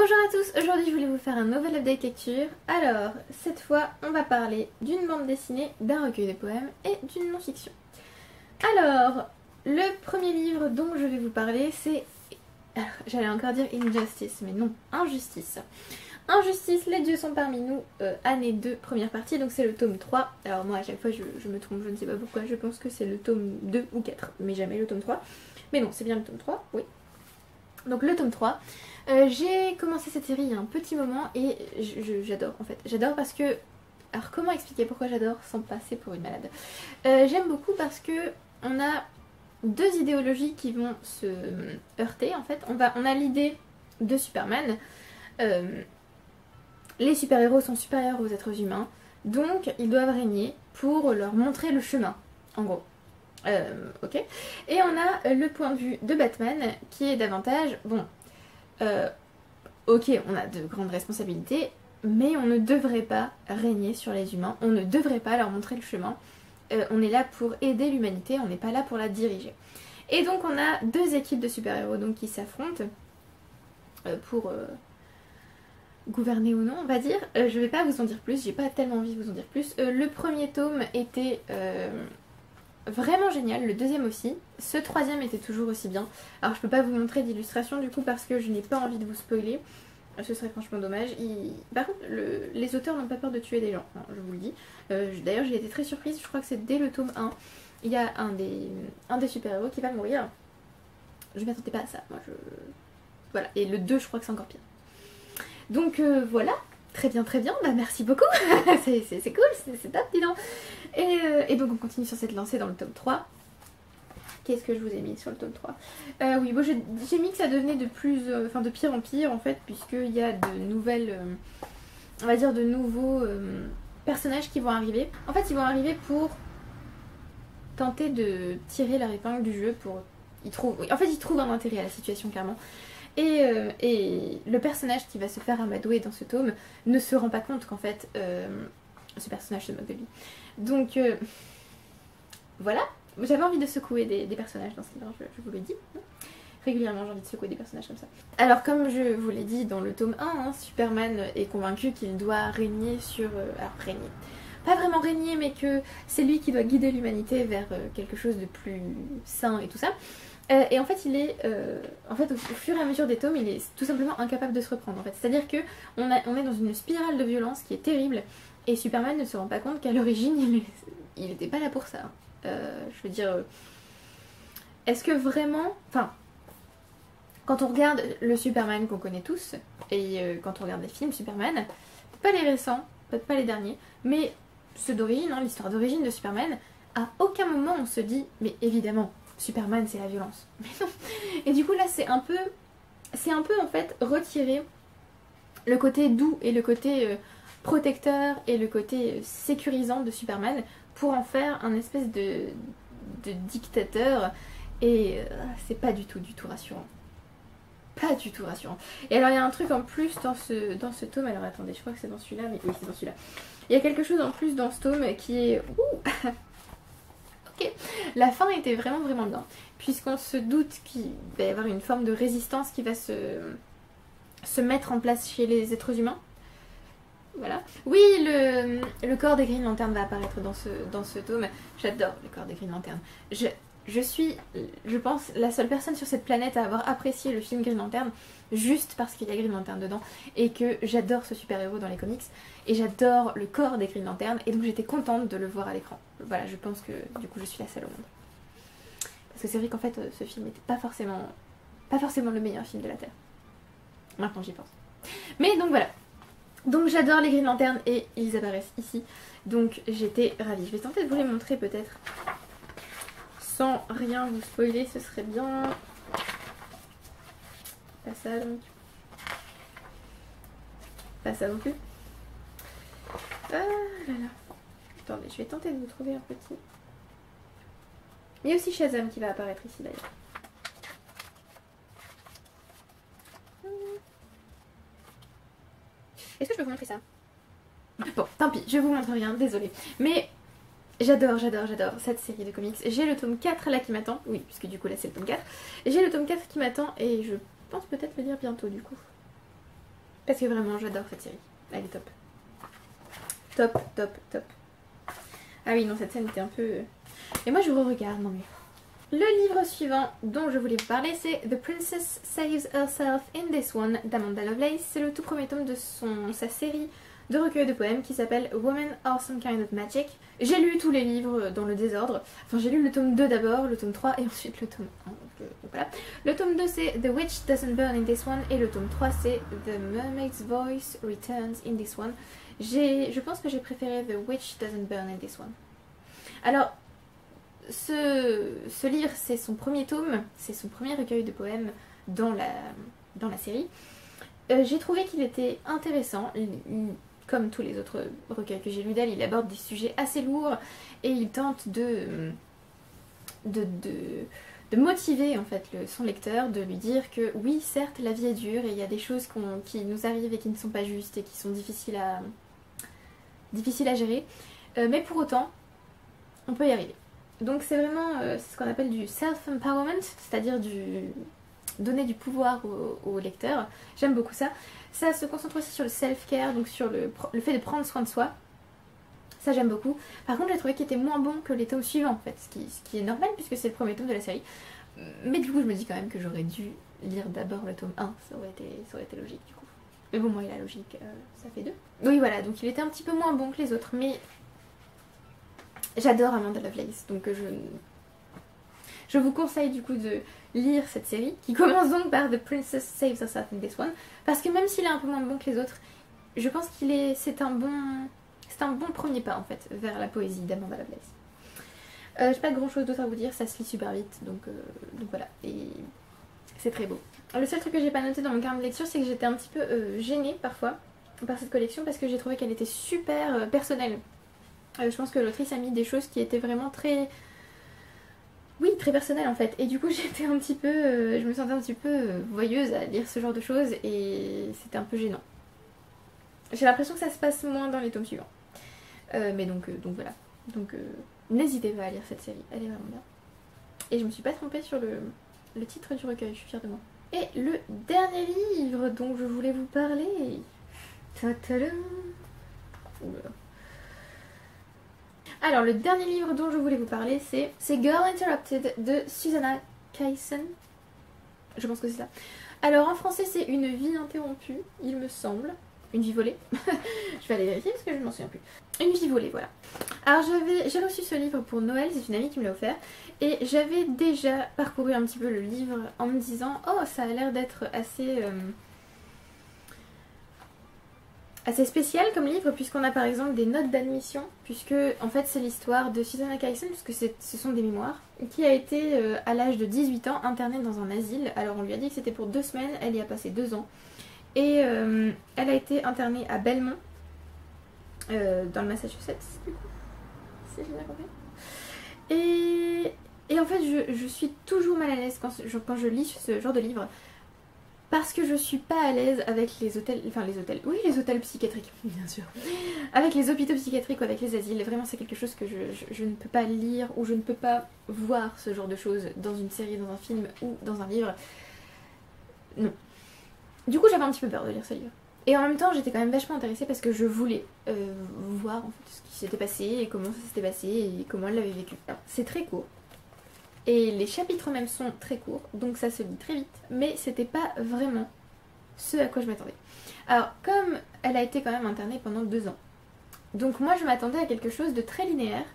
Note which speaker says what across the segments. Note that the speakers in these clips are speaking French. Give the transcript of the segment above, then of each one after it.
Speaker 1: Bonjour à tous, aujourd'hui je voulais vous faire un nouvel update lecture. Alors, cette fois on va parler d'une bande dessinée, d'un recueil de poèmes et d'une non-fiction. Alors, le premier livre dont je vais vous parler c'est... J'allais encore dire Injustice, mais non, Injustice. Injustice, les dieux sont parmi nous, année 2, première partie, donc c'est le tome 3. Alors moi à chaque fois je me trompe, je ne sais pas pourquoi, je pense que c'est le tome 2 ou 4, mais jamais le tome 3. Mais non, c'est bien le tome 3, oui. Donc le tome 3. J'ai commencé cette série il y a un petit moment et j'adore en fait. J'adore parce que... Alors comment expliquer pourquoi j'adore sans passer pour une malade. J'aime beaucoup parce que on a deux idéologies qui vont se heurter en fait. On a l'idée de Superman. Les super-héros sont supérieurs aux êtres humains, donc ils doivent régner pour leur montrer le chemin, en gros. Ok. Et on a le point de vue de Batman qui est davantage... Bon, ok, on a de grandes responsabilités, mais on ne devrait pas régner sur les humains, on ne devrait pas leur montrer le chemin. On est là pour aider l'humanité, on n'est pas là pour la diriger. Et donc on a deux équipes de super-héros donc, qui s'affrontent pour gouverner ou non, on va dire. Je vais pas vous en dire plus, j'ai pas tellement envie de vous en dire plus. Le premier tome était... vraiment génial, le deuxième aussi. Ce troisième était toujours aussi bien. Alors je peux pas vous montrer d'illustration du coup parce que je n'ai pas envie de vous spoiler. Ce serait franchement dommage. Par contre, les auteurs n'ont pas peur de tuer des gens, hein, je vous le dis. D'ailleurs j'ai été très surprise, je crois que c'est dès le tome 1. Il y a un des super-héros qui va mourir. Je m'attendais pas à ça, moi je... Voilà, et le 2 je crois que c'est encore pire. Donc voilà. Très bien, bah merci beaucoup, c'est cool, c'est top, dis donc. Et donc on continue sur cette lancée dans le tome 3. Qu'est-ce que je vous ai mis sur le tome 3 Oui, bon, j'ai mis que ça devenait de pire en pire en fait, puisqu'il y a de nouvelles, on va dire de nouveaux personnages qui vont arriver. En fait, ils vont arriver pour tenter de tirer leur épingle du jeu, ils trouvent un intérêt à la situation clairement. Et le personnage qui va se faire amadouer dans ce tome ne se rend pas compte qu'en fait ce personnage se moque de lui. Donc voilà, j'avais envie de secouer des personnages dans ce livre, je vous le dis. Régulièrement j'ai envie de secouer des personnages comme ça. Alors comme je vous l'ai dit dans le tome 1, hein, Superman est convaincu qu'il doit régner sur... alors régner... Pas vraiment régner mais que c'est lui qui doit guider l'humanité vers quelque chose de plus sain et tout ça. Et en fait il est, au fur et à mesure des tomes, il est tout simplement incapable de se reprendre en fait. C'est-à-dire que on est dans une spirale de violence qui est terrible et Superman ne se rend pas compte qu'à l'origine il n'était pas là pour ça. Je veux dire, est-ce que vraiment, enfin, quand on regarde le Superman qu'on connaît tous et quand on regarde les films Superman, peut-être pas les récents, peut-être pas les derniers, mais ceux d'origine, hein, l'histoire d'origine de Superman, à aucun moment on se dit, mais évidemment Superman c'est la violence. Mais non. Et du coup là c'est un peu en fait retirer le côté doux et le côté protecteur et le côté sécurisant de Superman pour en faire un espèce de dictateur et c'est pas du tout rassurant. Pas du tout rassurant. Et alors il y a un truc en plus dans ce tome, alors attendez je crois que c'est dans celui-là, mais oui c'est dans celui-là. Il y a quelque chose en plus dans ce tome qui est... Ouh ok, la fin était vraiment bien, puisqu'on se doute qu'il va y avoir une forme de résistance qui va se mettre en place chez les êtres humains. Voilà. Oui, le corps des Green Lantern va apparaître dans ce tome. J'adore le corps des Green Lantern. Je suis, je pense, la seule personne sur cette planète à avoir apprécié le film Green Lantern juste parce qu'il y a Green Lantern dedans et que j'adore ce super-héros dans les comics et j'adore le corps des Green Lantern et donc j'étais contente de le voir à l'écran. Voilà, je pense que du coup je suis la seule au monde. Parce que c'est vrai qu'en fait ce film n'était pas forcément le meilleur film de la Terre. Maintenant j'y pense. Mais donc voilà. Donc j'adore les Green Lantern et ils apparaissent ici. Donc j'étais ravie. Je vais tenter de vous les montrer peut-être. Sans rien vous spoiler, ce serait bien. Pas ça donc. Pas ça non plus. Ah là là. Attendez, je vais tenter de vous trouver un petit. Il y a aussi Shazam qui va apparaître ici d'ailleurs. Est-ce que je peux vous montrer ça? Bon, tant pis, je vous montre rien, désolée. Mais j'adore cette série de comics. J'ai le tome 4 là qui m'attend. Oui, puisque du coup là c'est le tome 4. J'ai le tome 4 qui m'attend et je pense peut-être le lire bientôt du coup. Parce que vraiment j'adore cette série, elle est top. Top, top, top. Ah oui non, cette scène était un peu... Et moi je vous regarde, non mais... Le livre suivant dont je voulais vous parler, c'est The Princess Saves Herself in This One d'Amanda Lovelace. C'est le tout premier tome de sa série de recueils de poèmes qui s'appelle Women Are Some Kind of Magic. J'ai lu tous les livres dans le désordre. Enfin, j'ai lu le tome 2 d'abord, le tome 3 et ensuite le tome 1. Donc voilà. Le tome 2 c'est The Witch Doesn't Burn in This One et le tome 3 c'est The Mermaid's Voice Returns in This One. Je pense que j'ai préféré The Witch Doesn't Burn in This One. Alors, ce livre, c'est son premier tome, c'est son premier recueil de poèmes dans la série. J'ai trouvé qu'il était intéressant, comme tous les autres recueils que j'ai lus d'elle, il aborde des sujets assez lourds et il tente de motiver en fait son lecteur, de lui dire que oui, certes, la vie est dure et il y a des choses qui nous arrivent et qui ne sont pas justes et qui sont difficiles à gérer, mais pour autant, on peut y arriver. Donc c'est vraiment ce qu'on appelle du self-empowerment, c'est-à-dire donner du pouvoir au lecteur. J'aime beaucoup ça. Ça se concentre aussi sur le self-care, donc sur le fait de prendre soin de soi. Ça j'aime beaucoup. Par contre j'ai trouvé qu'il était moins bon que les tomes suivants en fait, ce qui est normal puisque c'est le premier tome de la série. Mais du coup je me dis quand même que j'aurais dû lire d'abord le tome 1, ça aurait été logique du coup. Mais bon moi la logique ça fait 2. Oui voilà, donc il était un petit peu moins bon que les autres, mais... J'adore Amanda Lovelace, donc je vous conseille du coup de lire cette série, qui commence donc par The Princess Saves Herself in This One, parce que même s'il est un peu moins bon que les autres, je pense c'est un bon premier pas en fait, vers la poésie d'Amanda Lovelace. J'ai pas grand chose d'autre à vous dire, ça se lit super vite, donc voilà, et c'est très beau. Le seul truc que j'ai pas noté dans mon carnet de lecture, c'est que j'étais un petit peu gênée parfois par cette collection, parce que j'ai trouvé qu'elle était super personnelle. Je pense que l'autrice a mis des choses qui étaient vraiment très... Oui, très personnelles en fait. Et du coup j'étais un petit peu... je me sentais un petit peu voyeuse à lire ce genre de choses et c'était un peu gênant. J'ai l'impression que ça se passe moins dans les tomes suivants. Mais donc voilà. Donc n'hésitez pas à lire cette série, elle est vraiment bien. Et je me suis pas trompée sur le titre du recueil, je suis fière de moi. Et le dernier livre dont je voulais vous parler... Ta-ta-da. Oula. Alors le dernier livre dont je voulais vous parler c'est Girl Interrupted de Susanna Kaysen. Je pense que c'est ça. Alors en français c'est Une vie interrompue, il me semble. Une vie volée. Je vais aller vérifier parce que je ne m'en souviens plus. Une vie volée, voilà. Alors j'ai reçu ce livre pour Noël, c'est une amie qui me l'a offert. Et j'avais déjà parcouru un petit peu le livre en me disant oh ça a l'air d'être assez spécial comme livre, puisqu'on a par exemple des notes d'admission, puisque en fait c'est l'histoire de Susanna Kaysen, puisque ce sont des mémoires, qui a été à l'âge de 18 ans internée dans un asile. Alors on lui a dit que c'était pour 2 semaines, elle y a passé 2 ans, et elle a été internée à Belmont, dans le Massachusetts, du coup, si j'ai bien compris. Et en fait je suis toujours mal à l'aise quand je lis ce genre de livre, parce que je suis pas à l'aise avec les hôtels, les hôtels psychiatriques, bien sûr. Avec les hôpitaux psychiatriques ou avec les asiles, vraiment c'est quelque chose que je ne peux pas lire ou je ne peux pas voir ce genre de choses dans une série, dans un film ou dans un livre. Non. Du coup j'avais un petit peu peur de lire ce livre. Et en même temps j'étais quand même vachement intéressée parce que je voulais voir en fait, ce qui s'était passé et comment ça s'était passé et comment elle l'avait vécu. C'est très court. Et les chapitres même sont très courts, donc ça se lit très vite, mais c'était pas vraiment ce à quoi je m'attendais. Alors, comme elle a été quand même internée pendant 2 ans, donc moi je m'attendais à quelque chose de très linéaire,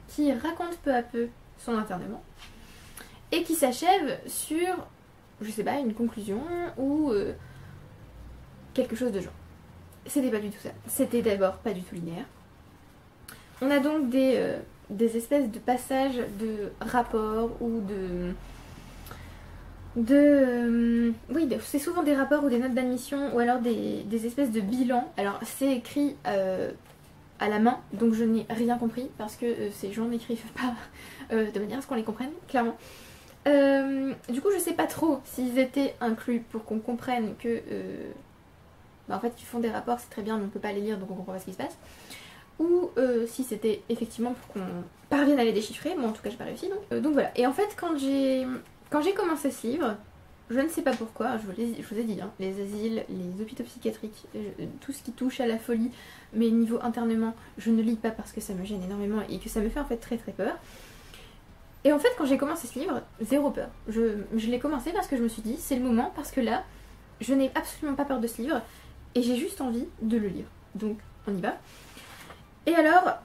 Speaker 1: qui raconte peu à peu son internement, et qui s'achève sur, je sais pas, une conclusion ou quelque chose de genre. C'était pas du tout ça. C'était d'abord pas du tout linéaire. On a donc des espèces de passages de rapports ou oui, c'est souvent des rapports ou des notes d'admission ou alors des espèces de bilans. Alors c'est écrit à la main, donc je n'ai rien compris parce que ces gens n'écrivent pas de manière à ce qu'on les comprenne, clairement. Du coup je sais pas trop s'ils étaient inclus pour qu'on comprenne que en fait ils font des rapports, c'est très bien mais on peut pas les lire donc on comprend pas ce qui se passe. Ou si c'était effectivement pour qu'on parvienne à les déchiffrer, bon en tout cas j'ai pas réussi donc voilà. Et en fait quand j'ai commencé ce livre, Je ne sais pas pourquoi, je vous ai dit, hein, les asiles, les hôpitaux psychiatriques, tout ce qui touche à la folie, mais niveau internement, je ne lis pas parce que ça me gêne énormément et que ça me fait en fait très très peur. Et en fait, quand j'ai commencé ce livre, zéro peur. Je l'ai commencé parce que je me suis dit, c'est le moment, parce que là, je n'ai absolument pas peur de ce livre et j'ai juste envie de le lire. Donc, on y va. Et alors,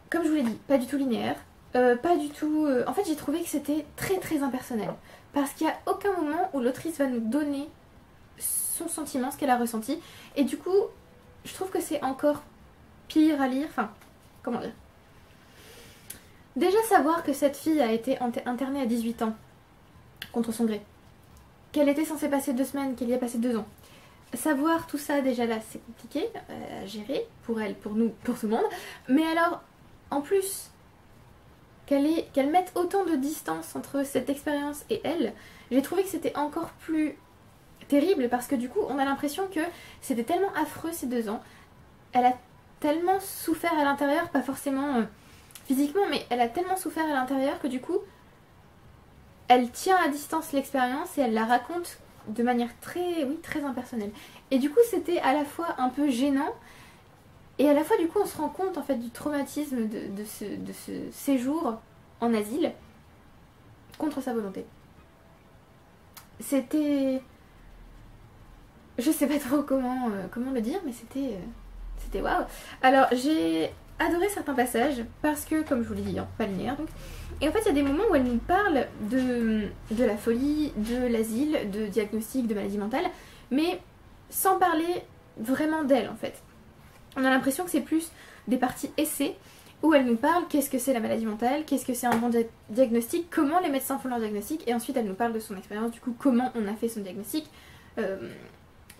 Speaker 1: comme je vous l'ai dit, pas du tout linéaire, pas du tout... En fait, j'ai trouvé que c'était très très impersonnel. Parce qu'il n'y a aucun moment où l'autrice va nous donner son sentiment, ce qu'elle a ressenti. Et du coup, je trouve que c'est encore pire à lire. Enfin, comment dire? Déjà savoir que cette fille a été internée à 18 ans, contre son gré. Qu'elle était censée passer 2 semaines, qu'elle y a passé 2 ans. Savoir tout ça, déjà là, c'est compliqué à gérer, pour elle, pour nous, pour tout le monde. Mais alors, en plus... qu'elle mette autant de distance entre cette expérience et elle, j'ai trouvé que c'était encore plus terrible parce que du coup on a l'impression que c'était tellement affreux ces 2 ans. Elle a tellement souffert à l'intérieur, pas forcément physiquement, mais elle a tellement souffert à l'intérieur que du coup elle tient à distance l'expérience et elle la raconte de manière très, oui, très impersonnelle. Et du coup c'était à la fois un peu gênant et à la fois du coup on se rend compte en fait du traumatisme de ce séjour en asile contre sa volonté. C'était... Je sais pas trop comment le dire, mais c'était waouh. Alors j'ai adoré certains passages parce que, comme je vous l'ai dit, hein, pas linéaire donc. Et en fait il y a des moments où elle nous parle de la folie, de l'asile, de diagnostic, de maladie mentale, mais sans parler vraiment d'elle en fait. On a l'impression que c'est plus des parties essais où elle nous parle qu'est-ce que c'est la maladie mentale, qu'est-ce que c'est un bon diagnostic, comment les médecins font leur diagnostic, et ensuite elle nous parle de son expérience, du coup comment on a fait son diagnostic,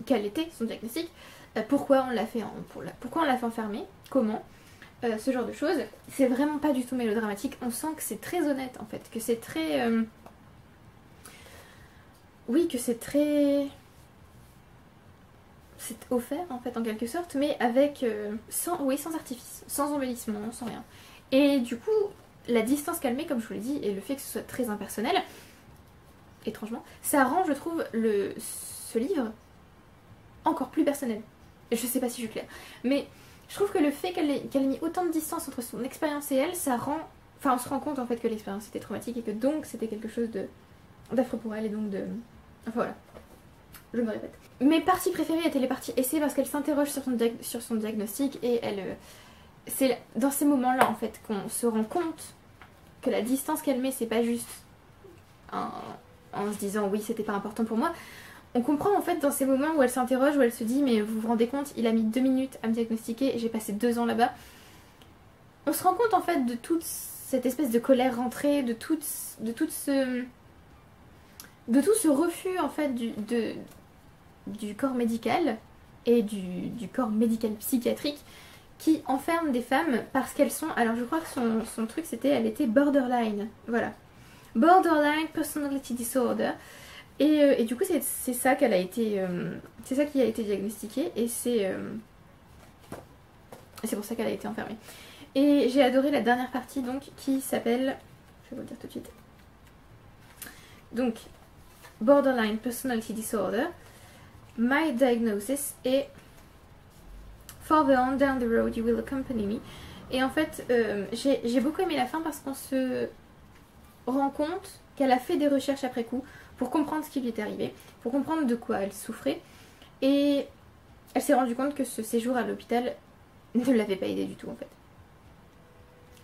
Speaker 1: quel était son diagnostic, pourquoi on l'a fait enfermer, comment, ce genre de choses. C'est vraiment pas du tout mélodramatique, on sent que c'est très honnête en fait, que c'est très... Oui, que c'est très... C'est offert en fait en quelque sorte, mais avec sans artifice, sans embellissement, sans rien. Et du coup, la distance qu'elle met, comme je vous l'ai dit, et le fait que ce soit très impersonnel, étrangement, ça rend, je trouve, ce livre encore plus personnel. Je sais pas si je suis claire, mais je trouve que le fait qu'elle ait mis autant de distance entre son expérience et elle, ça rend... Enfin, on se rend compte en fait que l'expérience était traumatique et que donc c'était quelque chose d'affreux pour elle et donc de... Enfin voilà. Je me répète. Mes parties préférées étaient les parties essais parce qu'elle s'interroge sur son diagnostic et c'est dans ces moments-là en fait qu'on se rend compte que la distance qu'elle met, c'est pas juste en se disant oui c'était pas important pour moi. On comprend en fait dans ces moments où elle s'interroge, où elle se dit mais vous vous rendez compte, il a mis 2 minutes à me diagnostiquer et j'ai passé 2 ans là-bas. On se rend compte en fait de toute cette espèce de colère rentrée, de tout ce refus en fait du corps médical et du corps médical psychiatrique qui enferme des femmes parce qu'elles sont... Alors je crois que son truc c'était... Elle était borderline. Voilà. Borderline personality disorder. Et du coup c'est ça qu'elle a été... c'est ça qui a été diagnostiqué et c'est pour ça qu'elle a été enfermée. Et j'ai adoré la dernière partie donc qui s'appelle... Je vais vous le dire tout de suite. Donc... Borderline personality disorder, my diagnosis et further on down the road you will accompany me. Et en fait j'ai beaucoup aimé la fin parce qu'on se rend compte qu'elle a fait des recherches après coup pour comprendre ce qui lui était arrivé, pour comprendre de quoi elle souffrait et elle s'est rendue compte que ce séjour à l'hôpital ne l'avait pas aidée du tout en fait.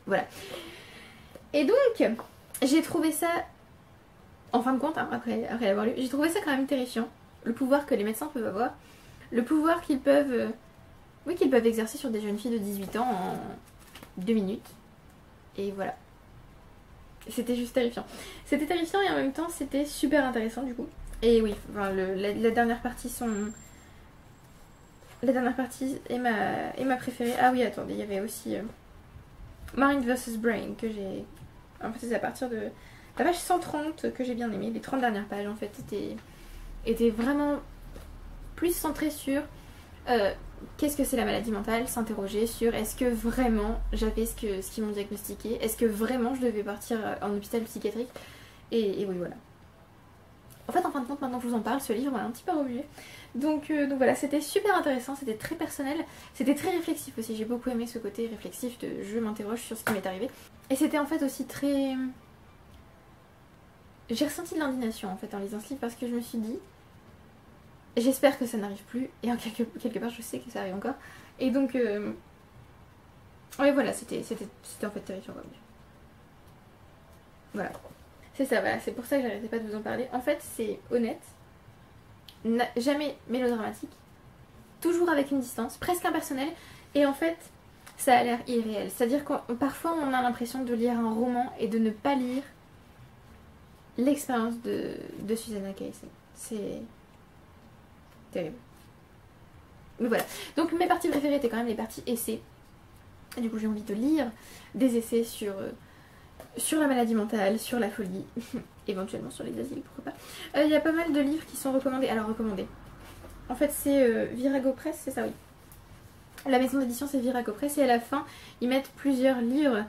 Speaker 1: Voilà. Et donc j'ai trouvé ça... En fin de compte, hein, après l'avoir lu, j'ai trouvé ça quand même terrifiant. Le pouvoir que les médecins peuvent avoir. Le pouvoir qu'ils peuvent... qu'ils peuvent exercer sur des jeunes filles de 18 ans en 2 minutes. Et voilà. C'était juste terrifiant. C'était terrifiant et en même temps c'était super intéressant du coup. Et oui, enfin, la dernière partie est ma préférée. Ah oui, attendez, il y avait aussi Mind vs Brain que j'ai... En fait c'est à partir de... La page 130 que j'ai bien aimé, les 30 dernières pages en fait étaient vraiment plus centrées sur qu'est-ce que c'est la maladie mentale, s'interroger sur est-ce que vraiment j'avais ce qu'ils m'ont diagnostiqué, est-ce que vraiment je devais partir en hôpital psychiatrique et oui voilà. En fait, en fin de compte, maintenant que je vous en parle, ce livre m'a un petit peu remué. Donc voilà, c'était super intéressant, c'était très personnel, c'était très réflexif aussi. J'ai beaucoup aimé ce côté réflexif de je m'interroge sur ce qui m'est arrivé. Et c'était en fait aussi très... J'ai ressenti de l'indignation en fait en lisant ce livre parce que je me suis dit j'espère que ça n'arrive plus, et en quelque part je sais que ça arrive encore. Et donc ouais voilà, c'était en fait terrifiant comme livre. Voilà. C'est ça, voilà, c'est pour ça que j'arrêtais pas de vous en parler. En fait, c'est honnête, jamais mélodramatique, toujours avec une distance, presque impersonnelle, et en fait, ça a l'air irréel. C'est-à-dire que parfois, on a l'impression de lire un roman et de ne pas lire l'expérience de Susanna Casey. C'est terrible. Mais voilà. Donc mes parties préférées étaient quand même les parties essais. Et du coup, j'ai envie de lire des essais sur la maladie mentale, sur la folie, éventuellement sur les asiles, pourquoi pas. Il y a pas mal de livres qui sont recommandés. Alors recommandés. En fait c'est Virago Press, c'est ça oui. La maison d'édition c'est Virago Press et à la fin ils mettent plusieurs livres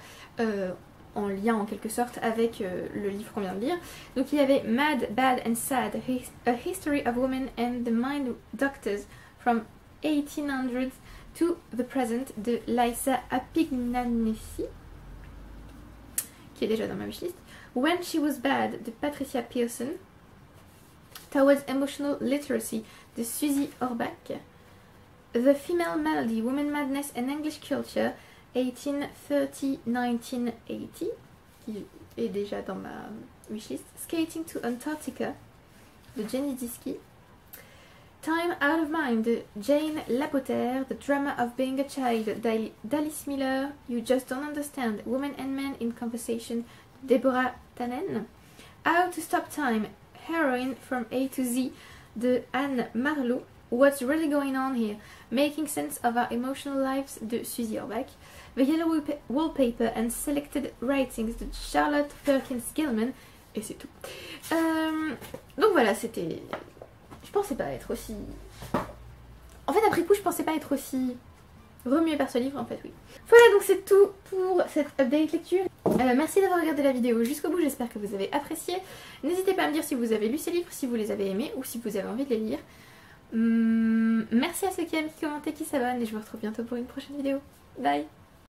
Speaker 1: en lien en quelque sorte avec le livre qu'on vient de lire. Donc il y avait Mad, Bad and Sad, A History of Women and the Mind Doctors from 1800 to the Present de Liza Apignanesi, qui est déjà dans ma wishlist. When She Was Bad de Patricia Pearson, Towards Emotional Literacy de Susie Orbach, The Female Malady, Woman Madness and English Culture 1830-1980, qui est déjà dans ma wishlist, Skating to Antarctica de Jenny Diski, Time Out of Mind de Jane Lapotaire, The Drama of Being a Child d'Alice Miller, You Just Don't Understand, Women and Men in Conversation de Deborah Tannen, How to Stop Time, Heroine from A to Z de Anne Marlowe, What's Really Going On Here, Making Sense of Our Emotional Lives de Susie Orbach, The Yellow Wallpaper and Selected Writings de Charlotte Perkins Gilman, et c'est tout. Donc voilà, c'était... Je pensais pas être aussi... En fait, après coup, je pensais pas être aussi remuée par ce livre, en fait, oui. Voilà, donc c'est tout pour cette update lecture. Merci d'avoir regardé la vidéo jusqu'au bout, j'espère que vous avez apprécié. N'hésitez pas à me dire si vous avez lu ces livres, si vous les avez aimés ou si vous avez envie de les lire. Merci à ceux qui aiment, qui commentent et qui s'abonnent, et je vous retrouve bientôt pour une prochaine vidéo. Bye!